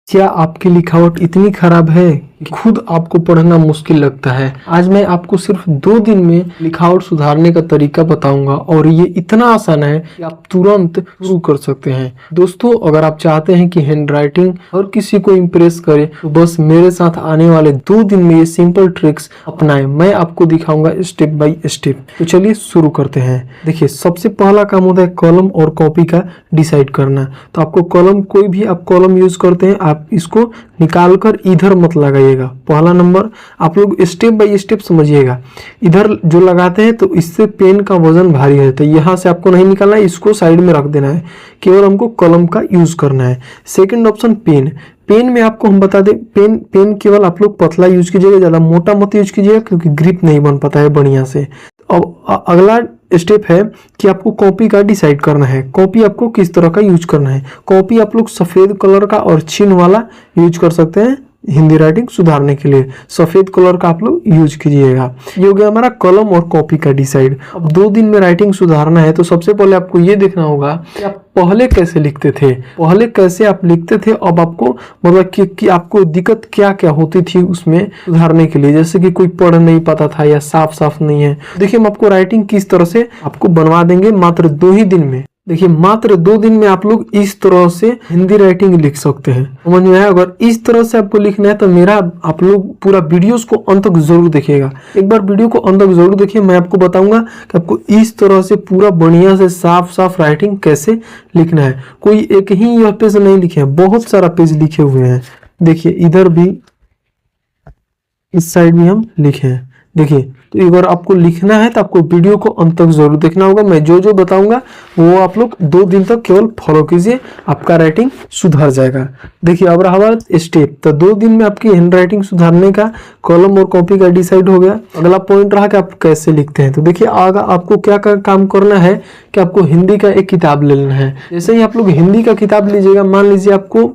क्या आपकी लिखावट इतनी खराब है कि खुद आपको पढ़ना मुश्किल लगता है? आज मैं आपको सिर्फ 2 दिन में लिखावट सुधारने का तरीका बताऊंगा और ये इतना आसान है कि आप तुरंत शुरू कर सकते हैं। दोस्तों, अगर आप चाहते हैं कि हैंडराइटिंग हर किसी को इम्प्रेस करे तो बस मेरे साथ आने वाले 2 दिन में ये सिंपल ट्रिक्स अपनाएं। मैं आपको दिखाऊंगा स्टेप बाय स्टेप। तो चलिए शुरू करते हैं। देखिए, सबसे पहला काम होता है कलम और कॉपी का डिसाइड करना। तो आपको कलम, कोई भी आप कलम यूज करते हैं, आप इसको निकालकर इधर मत लगाइएगा। पहला नंबर, आप लोग स्टेप बाय स्टेप समझिएगा। इधर जो लगाते हैं तो इससे पेन का वजन भारी है, तो यहाँ से आपको नहीं निकालना है, इसको साइड में रख देना है। केवल हमको कलम का यूज करना है। Second option pen. पेन में आपको हम बता दें, पेन केवल आप लोग पतला यूज कीजिएगा, ज्यादा मोटा मत यूज कीजिएगा क्योंकि ग्रिप नहीं बन पाता है बढ़िया से। अब अगला स्टेप है कि आपको कॉपी का डिसाइड करना है। कॉपी आपको किस तरह का यूज करना है। कॉपी आप लोग सफेद कलर का और चिन्ह वाला यूज कर सकते हैं हिंदी राइटिंग सुधारने के लिए। सफेद कलर का आप लोग यूज कीजिएगा। ये हो गया हमारा कलम और कॉपी का डिसाइड। अब 2 दिन में राइटिंग सुधारना है तो सबसे पहले आपको ये देखना होगा कि आप पहले कैसे लिखते थे, पहले कैसे आप लिखते थे। अब आपको मतलब कि आपको दिक्कत क्या क्या होती थी उसमें सुधारने के लिए, जैसे कि कोई पढ़ नहीं पाता था या साफ साफ नहीं है। देखिए, हम आपको राइटिंग किस तरह से आपको बनवा देंगे मात्र 2 ही दिन में। देखिए, मात्र 2 दिन में आप लोग इस तरह से हिंदी राइटिंग लिख सकते हैं। समझ में आया? अगर इस तरह से आपको लिखना है तो मेरा आप लोग पूरा वीडियोस को अंत तक जरूर देखिएगा। एक बार वीडियो को अंत तक जरूर देखिए, मैं आपको बताऊंगा कि आपको इस तरह से पूरा बढ़िया से साफ साफ राइटिंग कैसे लिखना है। कोई एक ही यह पेज नहीं लिखे हैं, बहुत सारा पेज लिखे हुए हैं। देखिए, इधर भी, इस साइड भी हम लिखे हैं। देखिए, तो अगर आपको लिखना है तो आपको वीडियो को अंत तक जरूर देखना होगा। मैं जो जो बताऊंगा वो आप लोग 2 दिन तक केवल फॉलो कीजिए, आपका राइटिंग सुधर जाएगा। देखिए, अब रहा स्टेप, तो 2 दिन में आपकी हैंड राइटिंग सुधारने का कलम और कॉपी का डिसाइड हो गया। अगला पॉइंट रहा कि आप कैसे लिखते हैं। तो देखिए, आगे आपको क्या काम करना है कि आपको हिंदी का एक किताब ले लेना है। जैसे ही आप लोग हिंदी का किताब लीजिएगा, मान लीजिए आपको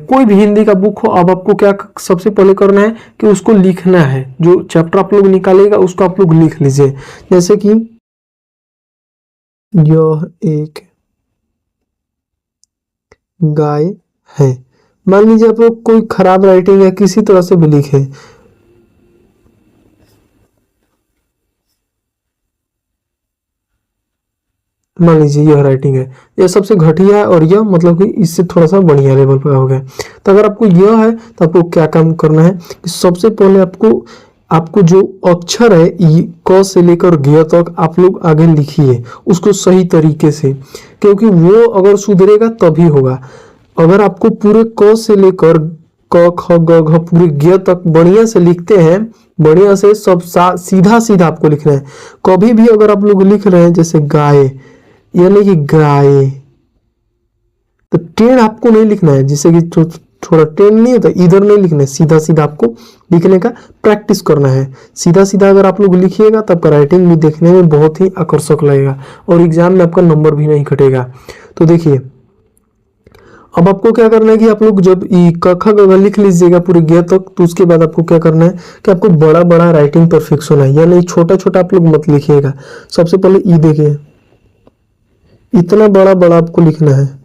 कोई भी हिंदी का बुक हो, अब आपको क्या सबसे पहले करना है कि उसको लिखना है। जो चैप्टर आप लोग निकालेगा उसको आप लोग लिख लीजिए। जैसे कि यह एक गाय है। मान लीजिए आप लोग कोई खराब राइटिंग है, किसी तरह से भी लिखे, मान लीजिए यह राइटिंग है, यह सबसे घटिया है और यह मतलब कि इससे थोड़ा सा बढ़िया लेवल पर हो गया। तो अगर आपको यह है तो आपको क्या काम करना है कि सबसे पहले आपको जो अक्षर है क से लेकर ग तक आप लोग आगे लिखिए उसको सही तरीके से, क्योंकि वो अगर सुधरेगा तभी होगा। अगर आपको पूरे क से लेकर क ख ग घ पूरे ग तक बढ़िया से लिखते हैं, बढ़िया से सब सीधा सीधा आपको लिखना है। कभी भी अगर आप लोग लिख रहे हैं जैसे गाय, यानी कि गाय, तो टेढ़ आपको नहीं लिखना है। जैसे कि थोड़ा टेढ़ नहीं है तो इधर नहीं लिखना है, सीधा सीधा आपको लिखने का प्रैक्टिस करना है। सीधा सीधा अगर आप लोग लिखिएगा तब का राइटिंग भी देखने में बहुत ही आकर्षक लगेगा और एग्जाम में आपका नंबर भी नहीं घटेगा। तो देखिए, अब आपको क्या करना है कि आप लोग जब क ख ग घ लिख लीजिएगा पूरे ग तक, तो उसके बाद आपको क्या करना है कि आपको बड़ा बड़ा राइटिंग परफेक्शन होना है, यानी छोटा छोटा आप लोग मत लिखिएगा। सबसे पहले ई देखिए, इतना बड़ा बड़ा आपको लिखना है।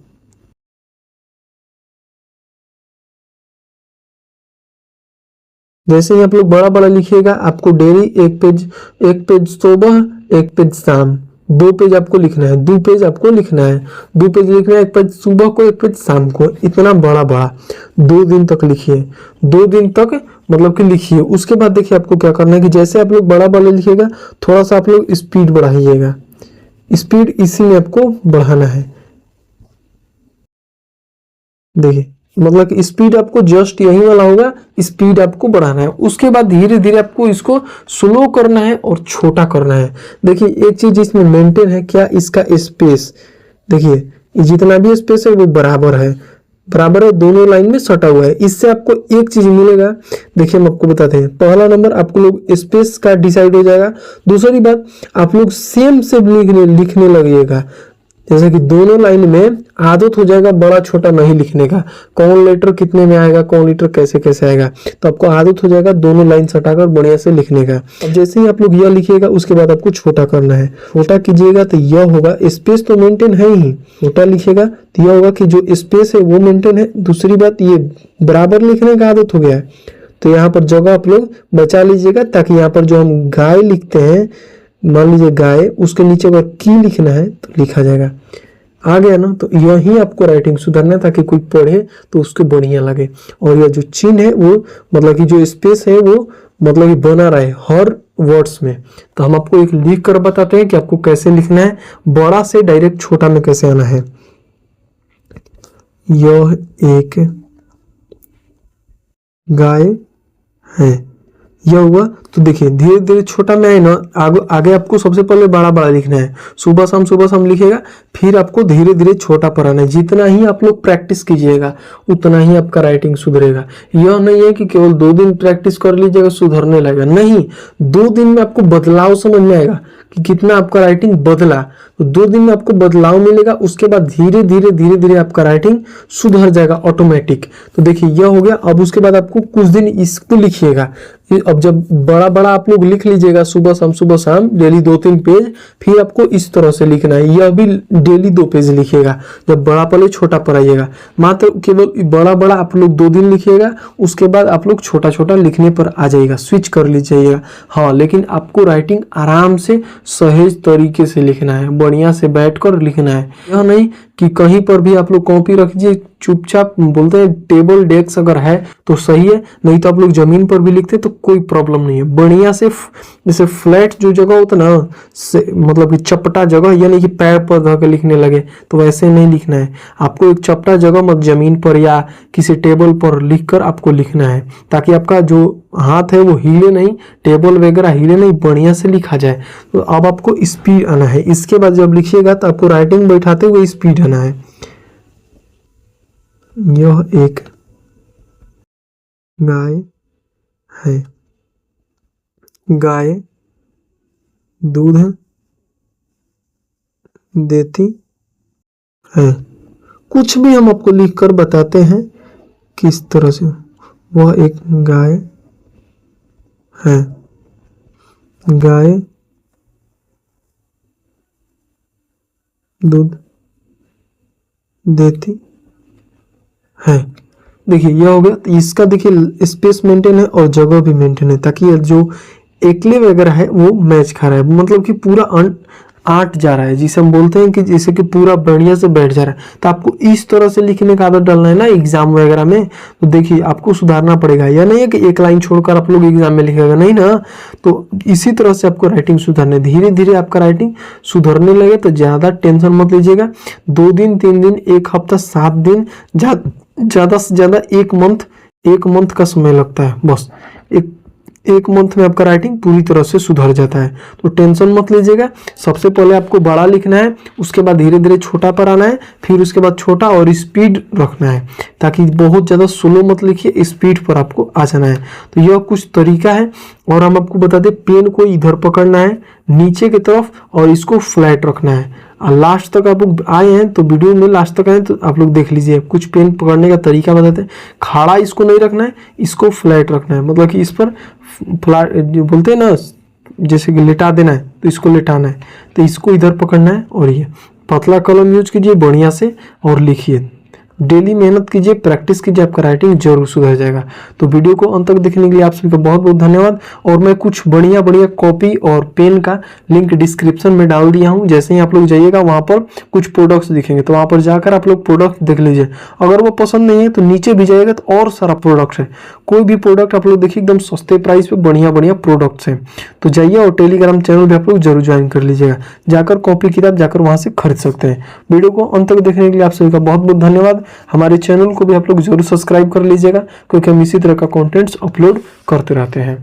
जैसे ही आप लोग बड़ा बड़ा लिखिएगा, आपको डेली एक पेज सुबह, एक पेज शाम, 2 पेज आपको लिखना है। 2 पेज आपको लिखना है, 2 पेज लिखना है, एक पेज सुबह को, एक पेज शाम को। इतना बड़ा बड़ा 2 दिन तक लिखिए। 2 दिन तक मतलब कि लिखिए। उसके बाद देखिए आपको क्या करना है कि जैसे आप लोग बड़ा बड़ा लिखिएगा, थोड़ा सा आप लोग स्पीड बढ़ाइएगा। स्पीड इसी में आपको बढ़ाना है। देखिए, मतलब कि स्पीड आपको जस्ट यही वाला होगा, स्पीड आपको बढ़ाना है। उसके बाद धीरे धीरे आपको इसको स्लो करना है और छोटा करना है। देखिए, एक चीज इसमें मेंटेन है क्या, इसका स्पेस। देखिए, जितना भी स्पेस है वो बराबर है, दोनों लाइन में सटा हुआ है। इससे आपको एक चीज मिलेगा। देखिए, हम आपको बताते हैं। पहला नंबर, आपको लोग स्पेस का डिसाइड हो जाएगा। दूसरी बात, आप लोग सेम से लिखने लगिएगा। जैसे कि दोनों लाइन में आदत हो जाएगा बड़ा छोटा नहीं लिखने का, कौन लेटर कितने में आएगा, कौन लेटर कैसे कैसे आएगा, तो आपको आदत हो जाएगा दोनों लाइन सटाकर बढ़िया से लिखने का। अब जैसे ही आप लोग यह लिखिएगा उसके बाद आपको छोटा करना है। छोटा कीजिएगा तो यह होगा, स्पेस तो मेंटेन है ही, छोटा लिखिएगा तो यह होगा कि जो स्पेस है वो मेंटेन है। दूसरी बात, ये बराबर लिखने का आदत हो गया है, तो यहाँ पर जगह आप लोग बचा लीजिएगा, ताकि यहाँ पर जो हम गाय लिखते हैं, मान लीजिए गाय, उसके नीचे अगर की लिखना है तो लिखा जाएगा। आ गया ना, तो यही आपको राइटिंग सुधारना है ताकि कोई पढ़े तो उसको बढ़िया लगे। और यह जो चिन्ह है वो मतलब कि जो स्पेस है वो मतलब कि बना रहे हर वर्ड्स में। तो हम आपको एक लिख कर बताते हैं कि आपको कैसे लिखना है, बड़ा से डायरेक्ट छोटा में कैसे आना है। यह एक गाय है, यह हुआ। तो देखिए धीरे धीरे छोटा में आए ना, आगे आपको सबसे पहले बड़ा बड़ा लिखना है, सुबह शाम लिखेगा, फिर आपको धीरे धीरे छोटा पर आना है। जितना ही आप लोग प्रैक्टिस कीजिएगा उतना ही आपका राइटिंग सुधरेगा। यह नहीं है कि केवल 2 दिन प्रैक्टिस कर लीजिएगा सुधरने लगेगा, नहीं, 2 दिन में आपको बदलाव समझ में आएगा कि कितना आपका राइटिंग बदला। तो 2 दिन में आपको बदलाव मिलेगा, उसके बाद धीरे धीरे आपका राइटिंग सुधर जाएगा ऑटोमेटिक। तो देखिए यह हो गया। अब उसके बाद आपको कुछ दिन इसको लिखिएगा। अब जब बड़ा बड़ा आप लोग लिख लीजिएगा सुबह शाम डेली 2-3 पेज, फिर आपको इस तरह से लिखना है। यह भी डेली 2 पेज लिखिएगा, जब बड़ा पहले छोटा पर आइएगा। मात्र केवल बड़ा आप लोग 2 दिन लिखिएगा, उसके बाद आप लोग छोटा लिखने पर आ जाइएगा, स्विच कर लीजिएगा। हाँ, लेकिन आपको राइटिंग आराम से सहेज तरीके से लिखना है, बढ़िया से बैठकर लिखना है। यह नहीं कि कहीं पर भी आप लोग कॉपी रख दीजिए, चुपचाप बोलते हैं टेबल डेस्क अगर है तो सही है, नहीं तो आप लोग जमीन पर भी लिखते तो कोई प्रॉब्लम नहीं है। बढ़िया से जैसे फ्लैट जो जगह होता ना, मतलब कि चपटा जगह, यानी कि पैर पर धके लिखने लगे, तो वैसे नहीं लिखना है। आपको एक चपटा जगह मत जमीन पर या किसी टेबल पर लिखकर आपको लिखना है, ताकि आपका जो हाथ है वो हिले नहीं, टेबल वगैरह हिले नहीं, बढ़िया से लिखा जाए। तो अब आपको स्पीड आना है। इसके बाद जब लिखिएगा तो आपको राइटिंग बैठाते हुए स्पीड आना है। यह एक गाय है, गाय दूध देती है। कुछ भी हम आपको लिखकर बताते हैं किस तरह से। वह एक गाय है, गाय दूध देती है। देखिए यह हो गया। तो इसका देखिए स्पेस मेंटेन है और जगह भी मेंटेन है, ताकि जो एकले वगैरह है वो मैच खा रहा है, मतलब कि पूरा आट जा रहा है, जिसे हम बोलते हैं कि जैसे कि पूरा बढ़िया से बैठ जा रहा है। तो आपको इस तरह से लिखने का आदत डालना है ना एग्जाम वगैरह में। तो देखिए आपको सुधारना पड़ेगा, या नहीं है कि एक लाइन छोड़कर आप लोग एग्जाम में लिखेगा, नहीं ना। तो इसी तरह से आपको राइटिंग सुधारना है। धीरे धीरे आपका राइटिंग सुधरने लगे तो ज़्यादा टेंशन मत लीजिएगा। 2 दिन 3 दिन 1 हफ्ता 7 दिन, ज़्यादा से ज़्यादा 1 मंथ का समय लगता है। बस एक मंथ में आपका राइटिंग पूरी तरह से सुधर जाता है। तो टेंशन मत लीजिएगा। सबसे पहले आपको बड़ा लिखना है, उसके बाद धीरे धीरे छोटा पर आना है, फिर उसके बाद छोटा और स्पीड रखना है, ताकि बहुत ज़्यादा स्लो मत लिखिए, स्पीड पर आपको आ जाना है। तो यह कुछ तरीका है। और हम आपको बता दें, पेन को इधर पकड़ना है नीचे की तरफ और इसको फ्लैट रखना है। लास्ट तक आप लोग आए हैं तो वीडियो में लास्ट तक आए तो आप लोग देख लीजिए, कुछ पेन पकड़ने का तरीका बताते हैं। खड़ा इसको नहीं रखना है, इसको फ्लैट रखना है, मतलब कि इस पर फ्लैट जो बोलते हैं ना, जैसे कि लिटा देना है तो इसको लिटाना है। तो इसको इधर पकड़ना है और ये पतला कलम यूज कीजिए बढ़िया से और लिखिए। डेली मेहनत कीजिए, प्रैक्टिस कीजिए, आपका राइटिंग जरूर सुधर जाएगा। तो वीडियो को अंत तक देखने के लिए आप सभी का बहुत बहुत धन्यवाद। और मैं कुछ बढ़िया कॉपी और पेन का लिंक डिस्क्रिप्शन में डाल दिया हूं। जैसे ही आप लोग जाइएगा वहां पर कुछ प्रोडक्ट्स दिखेंगे, तो वहां पर जाकर आप लोग प्रोडक्ट देख लीजिए। अगर वो पसंद नहीं है तो नीचे भी जाइएगा तो और सारा प्रोडक्ट है। कोई भी प्रोडक्ट आप लोग देखिए एकदम सस्ते प्राइस पे बढ़िया प्रोडक्ट्स हैं। तो जाइए और टेलीग्राम चैनल भी आप लोग जरूर ज्वाइन कर लीजिएगा। जाकर कॉपी किताब जाकर वहां से खरीद सकते हैं। वीडियो को अंत तक देखने के लिए आप सभी का बहुत बहुत धन्यवाद। हमारे चैनल को भी आप लोग जरूर सब्सक्राइब कर लीजिएगा, क्योंकि हम इसी तरह का कंटेंट्स अपलोड करते रहते हैं।